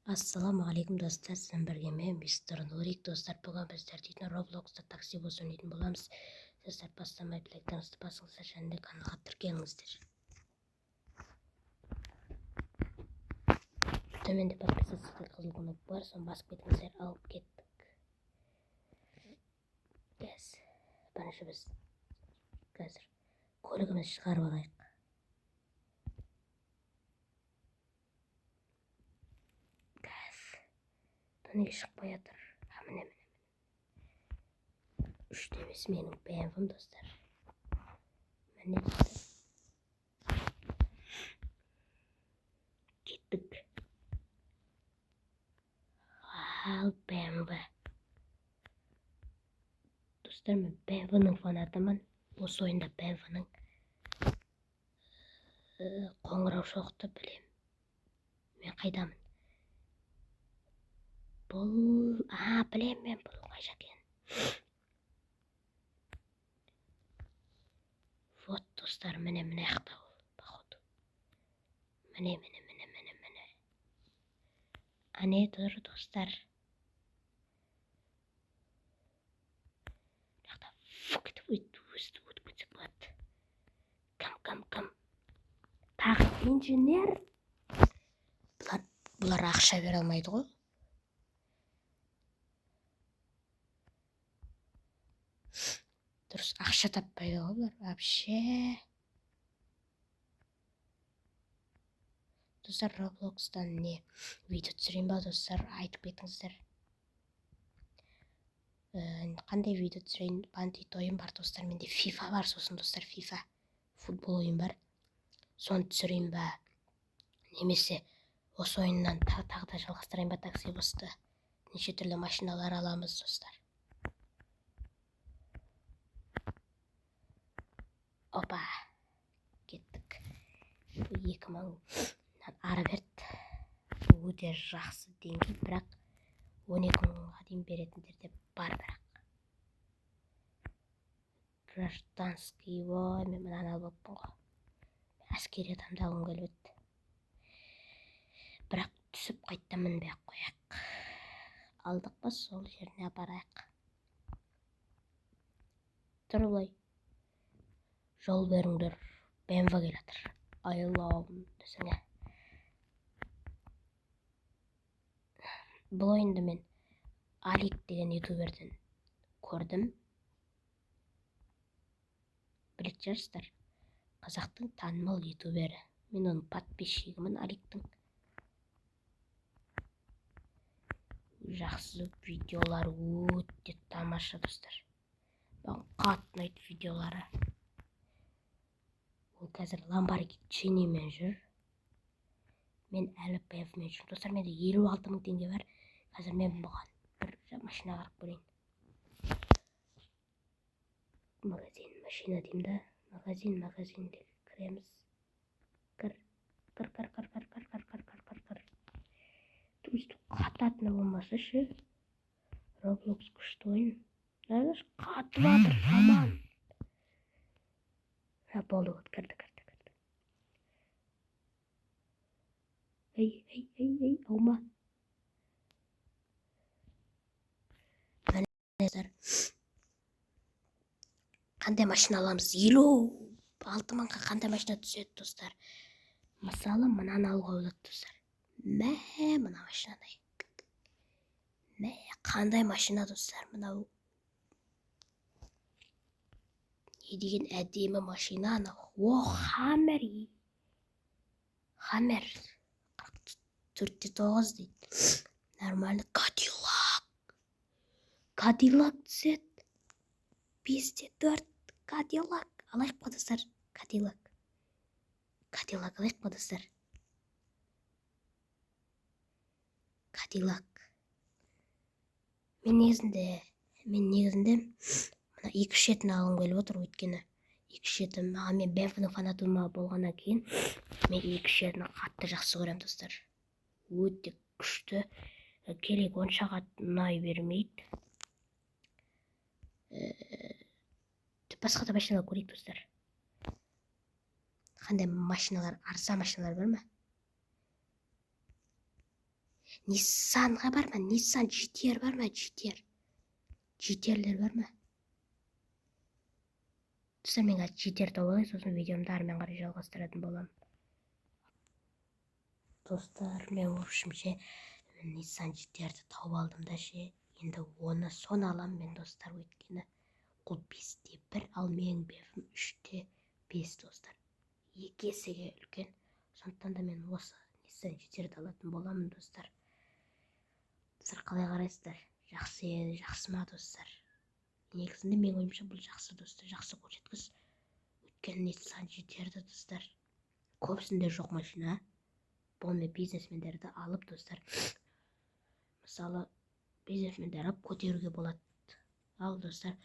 Ассаламу алейкум достар, сіздермен бірге мен мистер Нурик. Достар, бүгін біздер дейтін Roblox'та такси бос ойнайтын боламыз. Достар, бастамай лайктарыңызды басыңыздар және каналға тіркеліңіздер. Төменде подписаться қызыл кнопка бар, соны басып кетіңіздер. Алып кеттік. Бірінші біз қазір көлігімізді шығарып алайық. Неге шықпай жатыр? Міне. Үште емес менің BMW-м достар. Міне кеттік. Ал BMW. Достар, мен BMW-ның фанатымын. Осы ойында BMW-ның қоңырау соқты білем. Мен қайдамын? Білем мен бұл қай жақ екен. Вот достар, міне аяқта ол, походу. Міне. Ане тұр достар. Өйтіп кетсек болады. Кім? Тағы инженер. Бұлар ақша бере алмайды ғой. Дұрыс, ақша таппайды ғой бұлар. Вообще. Достар, Roblox'тан не видео түсірейін ба достар, айтып кетіңіздер. Қандай видео түсірейін? Бандит ойын бар достар, менде FIFA бар, сосын достар FIFA футбол ойын бар. Соны түсірейін ба? Немесе осы ойыннан тағы да жалғастырайын ба такси босты? Неше түрлі машиналар аламыз достар. Опа, кеттік. 2000-нан ары берді. Өте жақсы деңгей, бірақ 12 мыңға дейін беретіндер де бар бірақ. Гражданский, мен мынаны алып отырмын ғой. Әскери адамды алғым келіп еді. Бірақ түсіп қайта мінбей ақ қояйық. Алдық па, сол жеріне апарайық. Тұр былай. Жол беріңдер. BMW келатыр. Айлауым десіңе. Бұл ойынды мен Алик деген ютуберден көрдім. Білетін шығарсыздар. Қазақтың танымал ютубері. Мен оның подписчигімін Аликтің. Жақсы видеолар, өте тамаша достар. Маған қатты ұнайды видеолары. Ол қазір Lamborghini жүр. Мен әлі BMW-мен жүрмін. Достар, менде 56 мың теңге бар. Қазір мен бұған бір машина қарап көрейін. Машина деймін да. Магазинге кіреміз. Кір. Қататыны болмаса ше. Roblox күшті ойын. Қатып атыр, жаман. Болды, кірді. Ей, аума. Қандай машина аламыз? 56 мыңға қандай машина түседі достар? Мысалы, мынаны алуға болады достар. Мына машинаны. Қандай машина достар? Мынау. Не деген әдемі машина анау. Хаммер. 4-9 дейді. Нормально. Кадиллак түседі. 5-4 Кадиллак. Алайық па достар? Кадиллак алайық па достар? Кадиллак. Мен негізінде мына екі шетін алғым келіп отыр, өйткені екі шетін маған, мен BMW-ның фанатыма болғаннан кейін мен екі шетін қатты жақсы көремін достар. Өте күшті. Керек оншаға ұнай бермейді. Басқа да машиналар көрейік достар. Қандай машиналар, арзан машиналар бар ма? Ниссанға бар ма? Ниссан GTR бар ма? GTR-лер бар ма? Достар, мен GTR тауып алайын, сосын видеомды әрмен қарай жалғастыратын боламын. Достар, мен общем Nissan GTR-ді тауып алдым да ше. Енді оны сон алам мен, достар, өйткені ол 5-те 1, ал менің бефім 3-те 5, достар. 2 есеге үлкен. Сондықтан да мен осы Nissan GTR-ді алатын боламын, достар. Достар, қалай қарайсыздар? Жақсы ма, достар? Негізінде мен ойымша бұл жақсы, достар, жақсы көрсеткіш. Өйткені Nissan GTR-ді, достар, көбісінде жоқ машина. Бұны бизнесмендерді алып, достар, мысалы, бизнесмендер алып көтеруге болады. Ал, достар,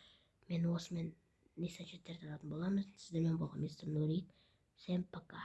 мен осымен Nissan GTR-ді алатын боламыз. Сіздермен болған мистер Нурик. Всем пока.